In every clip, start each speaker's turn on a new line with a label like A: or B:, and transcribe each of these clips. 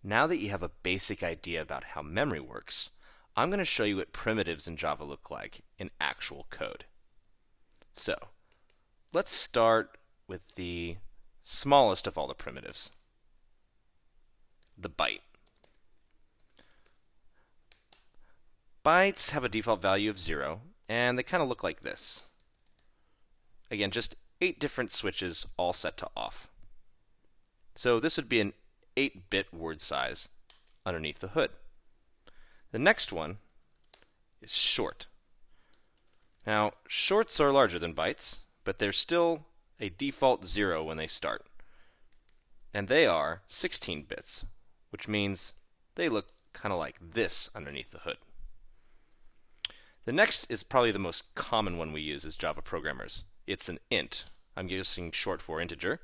A: Now that you have a basic idea about how memory works, I'm going to show you what primitives in Java look like in actual code. So, let's start with the smallest of all the primitives, the byte. Bytes have a default value of 0, and they kind of look like this. Again, just 8 different switches all set to off. So this would be an 8-bit word size underneath the hood. The next one is short. Now, shorts are larger than bytes, but they're still a default 0 when they start. And they are 16 bits, which means they look kind of like this underneath the hood. The next is probably the most common one we use as Java programmers. It's an int. I'm using short for integer.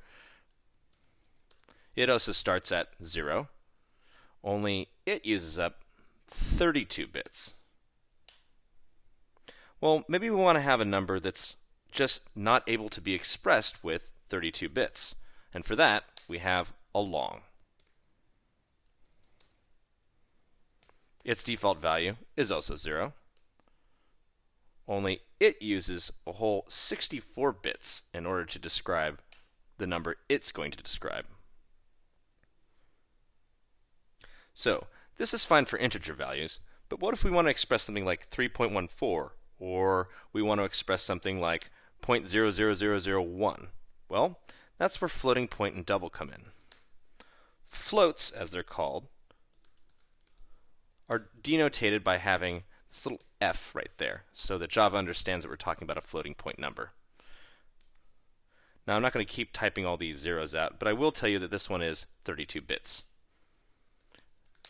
A: It also starts at 0, only it uses up 32 bits. Well, maybe we want to have a number that's just not able to be expressed with 32 bits. And for that, we have a long. Its default value is also 0, only it uses a whole 64 bits in order to describe the number it's going to describe. So, this is fine for integer values, but what if we want to express something like 3.14, or we want to express something like 0.00001? Well, that's where floating point and double come in. Floats, as they're called, are denotated by having this little f right there, so that Java understands that we're talking about a floating point number. Now, I'm not going to keep typing all these zeros out, but I will tell you that this one is 32 bits.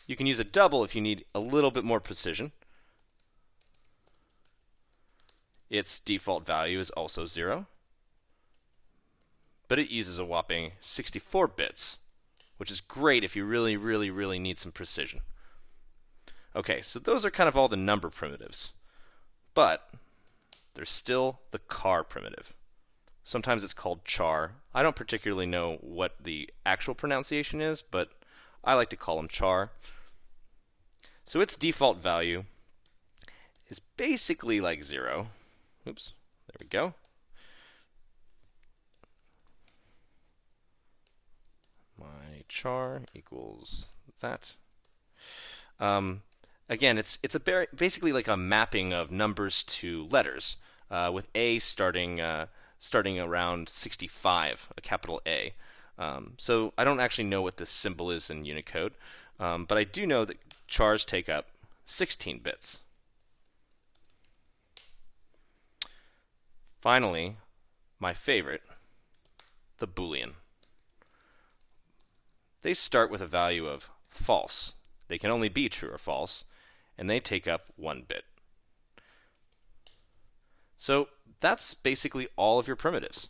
A: You can use a double if you need a little bit more precision. Its default value is also 0, but it uses a whopping 64 bits, which is great if you really need some precision. Okay, so those are kind of all the number primitives, but there's still the char primitive. Sometimes it's called char. I don't particularly know what the actual pronunciation is, but I like to call them char. So its default value is basically like 0. Oops, there we go. My char equals that. Again, it's basically like a mapping of numbers to letters, with A starting around 65, a capital A. So I don't actually know what this symbol is in Unicode, but I do know that chars take up 16 bits. Finally, my favorite, the Boolean. They start with a value of false. They can only be true or false, and they take up 1 bit. So that's basically all of your primitives.